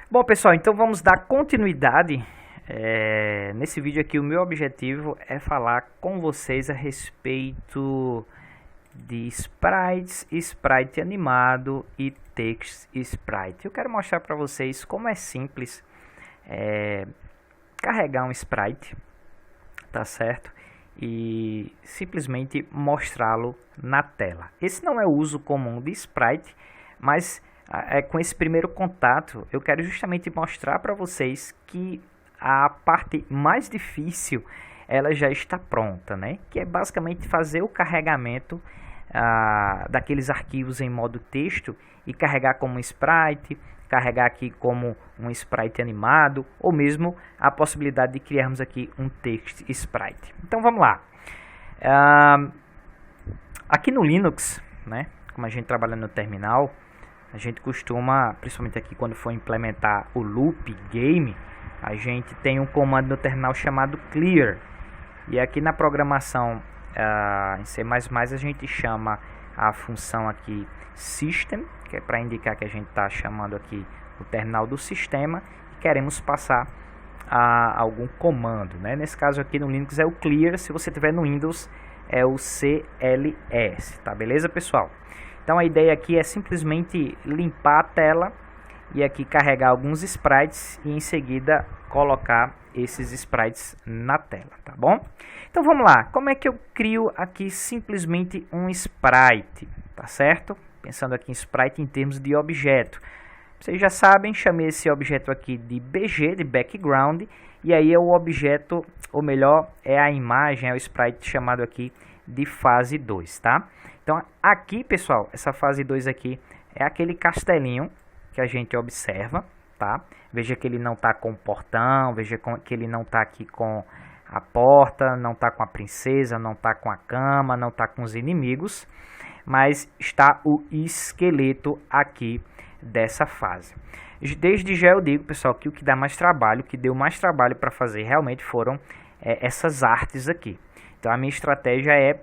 Bom, pessoal, então vamos dar continuidade. Nesse vídeo aqui, o meu objetivo é falar com vocês a respeito de sprites, sprite animado e text sprite. Eu quero mostrar para vocês como é simples carregar um sprite, tá certo? E simplesmente mostrá-lo na tela. Esse não é o uso comum de sprite, mas com esse primeiro contato eu quero justamente mostrar para vocês que a parte mais difícil ela já está pronta, né? Que é basicamente fazer o carregamento daqueles arquivos em modo texto e carregar como um sprite, carregar aqui como um sprite animado, ou mesmo a possibilidade de criarmos aqui um text sprite. Então vamos lá. Aqui no Linux, né, como a gente trabalha no terminal, a gente costuma, principalmente aqui quando for implementar o loop game, a gente tem um comando no terminal chamado clear. E aqui na programação em C++ a gente chama a função aqui system, que é para indicar que a gente está chamando aqui o terminal do sistema e queremos passar algum comando, né? Nesse caso aqui no Linux é o clear, se você tiver no Windows é o CLS, tá beleza, pessoal? Então a ideia aqui é simplesmente limpar a tela e aqui carregar alguns sprites e em seguida colocar esses sprites na tela, tá bom? Então vamos lá, como é que eu crio aqui simplesmente um sprite, tá certo? Pensando aqui em sprite em termos de objeto. Vocês já sabem, chamei esse objeto aqui de BG, de background, e aí é o objeto, ou melhor, é a imagem, é o sprite chamado aqui de fase 2, tá? Então aqui, pessoal, essa fase 2 aqui é aquele castelinho que a gente observa, tá? Veja que ele não está com o portão, veja que ele não está aqui com a porta, não está com a princesa, não está com a cama, não está com os inimigos, mas está o esqueleto aqui dessa fase. Desde já eu digo, pessoal, que o que dá mais trabalho, o que deu mais trabalho para fazer realmente foram essas artes aqui. Então a minha estratégia é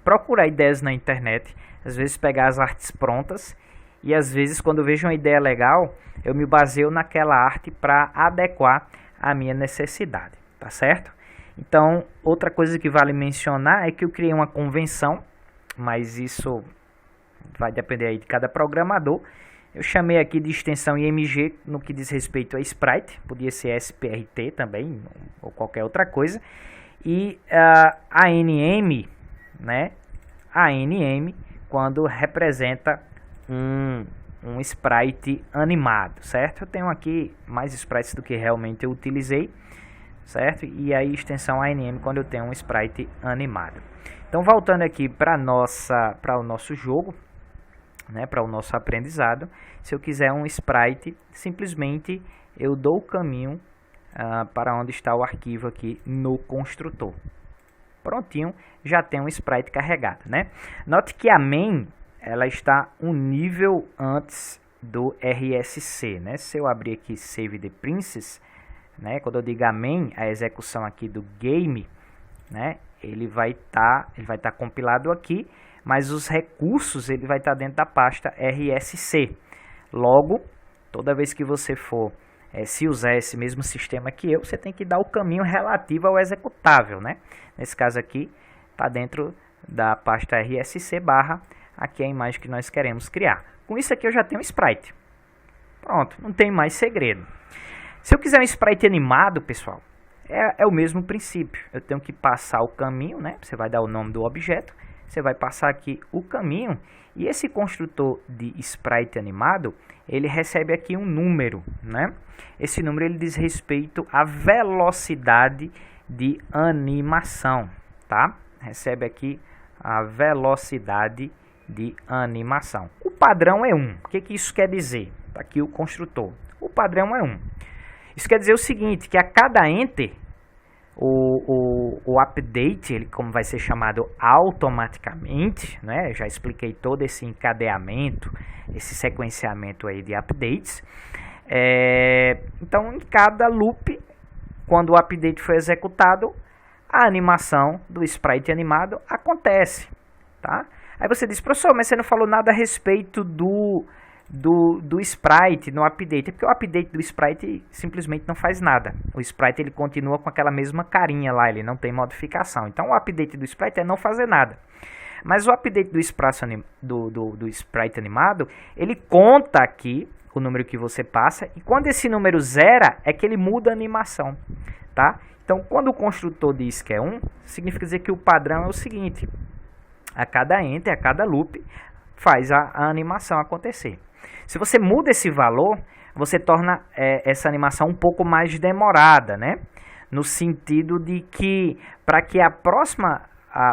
procurar ideias na internet, às vezes pegar as artes prontas e às vezes quando eu vejo uma ideia legal, eu me baseio naquela arte para adequar à minha necessidade, tá certo? Então, outra coisa que vale mencionar é que eu criei uma convenção, mas isso vai depender aí de cada programador. Eu chamei aqui de extensão IMG no que diz respeito a sprite, podia ser SPRT também, ou qualquer outra coisa. E a ANM, né? A ANM quando representa um sprite animado, certo? Eu tenho aqui mais sprites do que realmente eu utilizei, certo? E aí extensão ANM quando eu tenho um sprite animado. Então voltando aqui para o nosso jogo, né, para o nosso aprendizado, se eu quiser um sprite, simplesmente eu dou o caminho para onde está o arquivo aqui no construtor. Prontinho, já tem um sprite carregado, né? Note que a main ela está um nível antes do RSC, né? Se eu abrir aqui Save the Princess, né? Quando eu digo a main, a execução aqui do game, né? Ele vai estar compilado aqui, mas os recursos ele vai estar dentro da pasta RSC. Logo, toda vez que você for se usar esse mesmo sistema que você tem que dar o caminho relativo ao executável, né? Nesse caso aqui, está dentro da pasta RSC barra, aqui é a imagem que nós queremos criar. Com isso aqui eu já tenho um sprite. Pronto, não tem mais segredo. Se eu quiser um sprite animado, pessoal, é o mesmo princípio. Eu tenho que passar o caminho, né? Você vai dar o nome do objeto, você vai passar aqui o caminho, e esse construtor de sprite animado, ele recebe aqui um número, né? Esse número ele diz respeito à velocidade de animação, tá? Recebe aqui a velocidade de animação. O padrão é 1. O que isso quer dizer? Tá aqui o construtor. O padrão é 1. Isso quer dizer o seguinte, que a cada enter, o update, ele como vai ser chamado automaticamente, né? Já expliquei todo esse encadeamento, esse sequenciamento aí de updates. Então, em cada loop, quando o update foi executado, a animação do sprite animado acontece, tá? Aí você diz, professor, mas você não falou nada a respeito do sprite no update, porque o update do sprite simplesmente não faz nada. O sprite ele continua com aquela mesma carinha lá, ele não tem modificação. Então o update do sprite é não fazer nada. Mas o update do sprite animado, ele conta aqui o número que você passa, e quando esse número zera, é que ele muda a animação, tá? Então, quando o construtor diz que é 1, significa dizer que o padrão é o seguinte: a cada enter, a cada loop, faz a animação acontecer. Se você muda esse valor, você torna essa animação um pouco mais demorada, né? No sentido de que, para que a próxima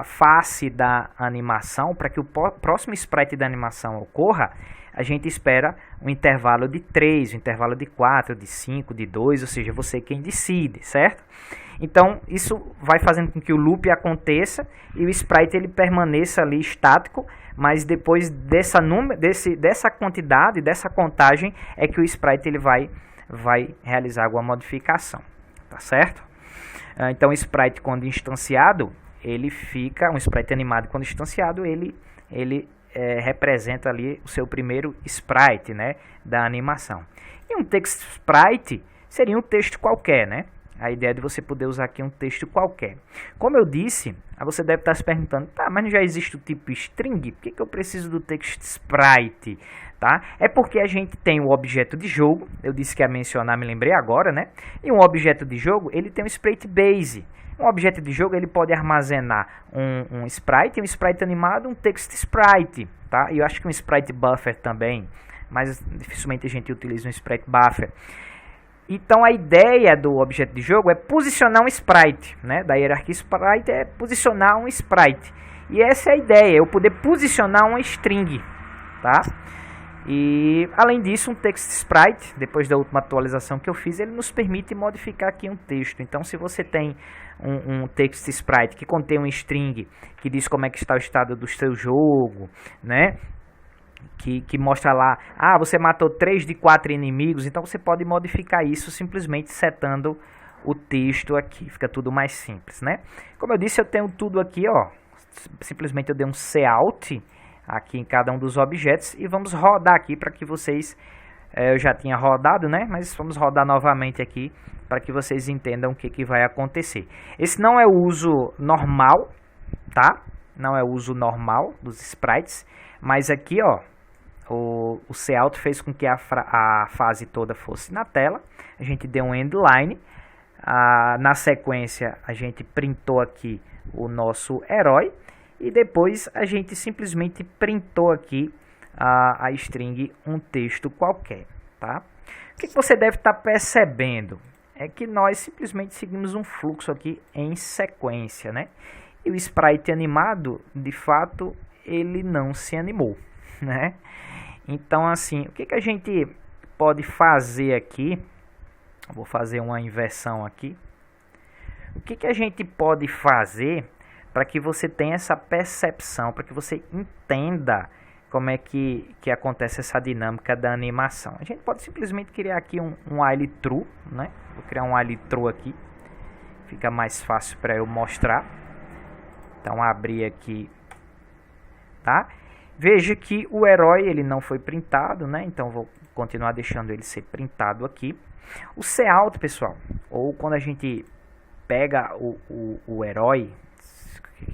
face da animação, para que o próximo sprite da animação ocorra, a gente espera um intervalo de 3, um intervalo de 4, de 5, de 2, ou seja, você quem decide, certo? Então, isso vai fazendo com que o loop aconteça e o sprite ele permaneça ali estático, mas depois dessa quantidade, dessa contagem, é que o sprite ele vai realizar alguma modificação, tá certo? Então, o sprite quando instanciado, ele fica, um sprite animado quando instanciado, ele representa ali o seu primeiro sprite, né, da animação. E um text sprite seria um texto qualquer, né? A ideia de você poder usar aqui um texto qualquer. Como eu disse, você deve estar se perguntando, tá, mas não já existe o tipo string? Por que eu preciso do text sprite? Tá? É porque a gente tem o objeto de jogo, eu disse que ia mencionar, me lembrei agora, né? E um objeto de jogo, ele tem um sprite base. Um objeto de jogo, ele pode armazenar um sprite animado, um text sprite, tá? E eu acho que um sprite buffer também, mas dificilmente a gente utiliza um sprite buffer. Então a ideia do objeto de jogo é posicionar um sprite, né? Da hierarquia sprite é posicionar um sprite. E essa é a ideia, eu poder posicionar uma string, tá? E além disso, um text sprite, depois da última atualização que eu fiz, ele nos permite modificar aqui um texto. Então, se você tem um text sprite que contém um string que diz como é que está o estado do seu jogo, né? Que mostra lá, você matou 3 de 4 inimigos, então você pode modificar isso simplesmente setando o texto aqui, fica tudo mais simples, né? Como eu disse, eu tenho tudo aqui, ó, simplesmente eu dei um cout aqui em cada um dos objetos e vamos rodar aqui para que vocês, eu já tinha rodado, né? Mas vamos rodar novamente aqui para que vocês entendam o que vai acontecer. Esse não é o uso normal, tá? Não é o uso normal dos sprites, mas aqui, ó, o cout fez com que a fase toda fosse na tela. A gente deu um endline. Na sequência, a gente printou aqui o nosso herói. E depois a gente simplesmente printou aqui a string, um texto qualquer, tá? O que você deve estar percebendo é que nós simplesmente seguimos um fluxo aqui em sequência, né? E o sprite animado, de fato, ele não se animou, né? Então, assim, o que a gente pode fazer aqui? Vou fazer uma inversão aqui. O que a gente pode fazer para que você tenha essa percepção, para que você entenda como é que acontece essa dinâmica da animação? A gente pode simplesmente criar aqui um while true, né? Vou criar um while true aqui, fica mais fácil para eu mostrar. Então, abrir aqui, tá? Veja que o herói ele não foi printado, né? Então, vou continuar deixando ele ser printado aqui. O cout, pessoal, ou quando a gente pega o herói,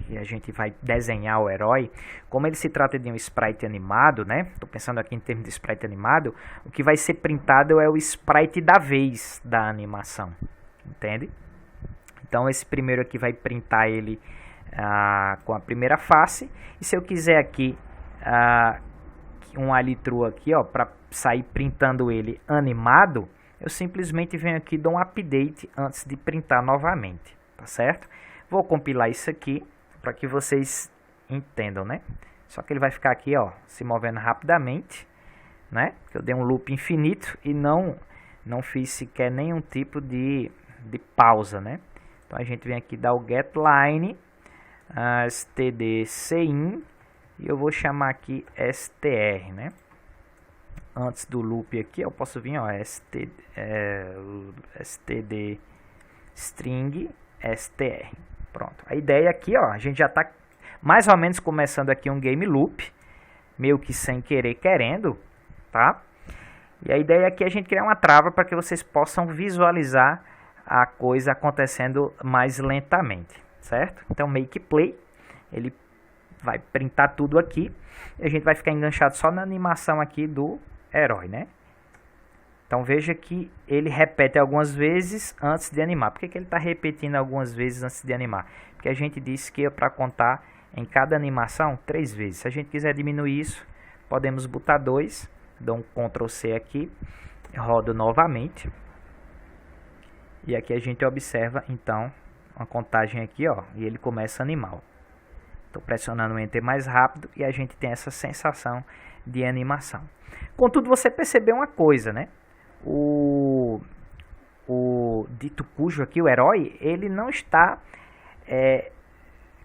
que a gente vai desenhar o herói, como ele se trata de um sprite animado, né? Estou pensando aqui em termos de sprite animado, o que vai ser printado é o sprite da vez da animação, entende? Então, esse primeiro aqui vai printar ele com a primeira face, e se eu quiser aqui um while true aqui, ó, para sair printando ele animado, eu simplesmente venho aqui e dou um update antes de printar novamente, tá certo? Vou compilar isso aqui para que vocês entendam, né? Só que ele vai ficar aqui, ó, se movendo rapidamente, né? Eu dei um loop infinito e não fiz sequer nenhum tipo de pausa, né? Então a gente vem aqui dar o getLine, std cin, e eu vou chamar aqui str, né? Antes do loop aqui, eu posso vir, ó, std string str. Pronto. A ideia aqui, ó, a gente já está mais ou menos começando aqui um game loop, meio que sem querer querendo, tá? E a ideia aqui é a gente criar uma trava para que vocês possam visualizar a coisa acontecendo mais lentamente, certo? Então, make play, ele vai printar tudo aqui e a gente vai ficar enganchado só na animação aqui do herói, né? Então, veja que ele repete algumas vezes antes de animar. Por que ele está repetindo algumas vezes antes de animar? Porque a gente disse que é para contar em cada animação 3 vezes. Se a gente quiser diminuir isso, podemos botar 2. Dou um Ctrl C aqui, rodo novamente. E aqui a gente observa, então, uma contagem aqui, ó, e ele começa a animar. Estou pressionando o Enter mais rápido e a gente tem essa sensação de animação. Contudo, você percebeu uma coisa, né? O dito cujo aqui, o herói, ele não está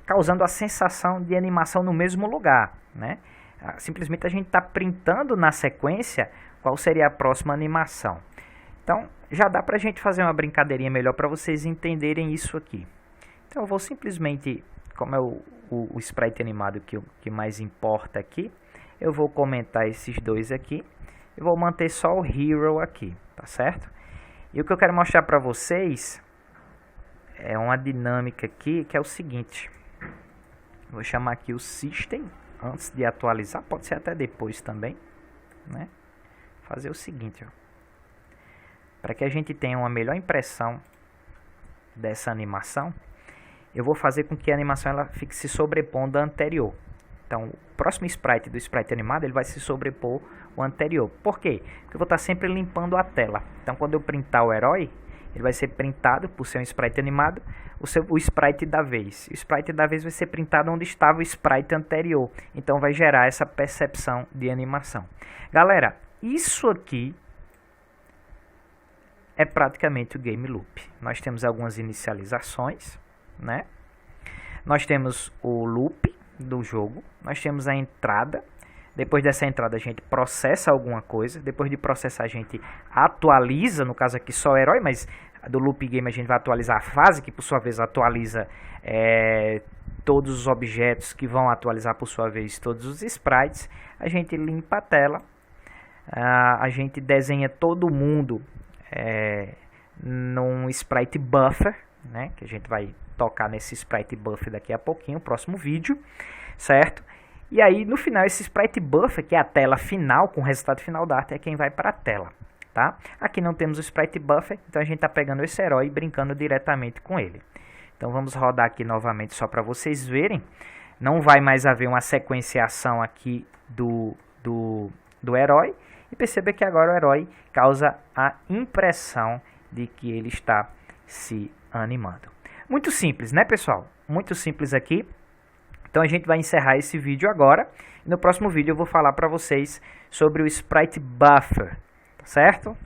causando a sensação de animação no mesmo lugar, né? Simplesmente a gente está printando na sequência qual seria a próxima animação. Então, já dá para a gente fazer uma brincadeirinha melhor para vocês entenderem isso aqui. Então, eu vou simplesmente, como é o sprite animado que mais importa aqui, eu vou comentar esses dois aqui. Eu vou manter só o Hero aqui, tá certo? E o que eu quero mostrar para vocês é uma dinâmica aqui que é o seguinte. Vou chamar aqui o System. Antes de atualizar, pode ser até depois também, né? Fazer o seguinte, ó, para que a gente tenha uma melhor impressão dessa animação, eu vou fazer com que a animação ela fique se sobrepondo à anterior. Então, o próximo sprite do sprite animado, ele vai se sobrepor ao anterior. Por quê? Porque eu vou estar sempre limpando a tela. Então, quando eu printar o herói, ele vai ser printado, por ser um sprite animado, o sprite da vez. O sprite da vez vai ser printado onde estava o sprite anterior. Então, vai gerar essa percepção de animação. Galera, isso aqui é praticamente o game loop. Nós temos algumas inicializações, né? Nós temos o loop do jogo. Nós temos a entrada. Depois dessa entrada a gente processa alguma coisa. Depois de processar a gente atualiza, no caso aqui só o herói, mas do loop game a gente vai atualizar a fase, que por sua vez atualiza todos os objetos, que vão atualizar por sua vez todos os sprites. A gente limpa a tela. A gente desenha todo mundo num sprite buffer, né? Que a gente vai tocar nesse sprite buffer daqui a pouquinho, no próximo vídeo, certo? E aí, no final, esse sprite buffer, que é a tela final, com o resultado final da arte, é quem vai para a tela, tá? Aqui não temos o sprite buffer, então a gente está pegando esse herói e brincando diretamente com ele. Então, vamos rodar aqui novamente só para vocês verem. Não vai mais haver uma sequenciação aqui do herói. E perceba que agora o herói causa a impressão de que ele está se animando. Muito simples, né, pessoal? Muito simples aqui. Então a gente vai encerrar esse vídeo agora. E no próximo vídeo eu vou falar para vocês sobre o Sprite Buffer, tá certo?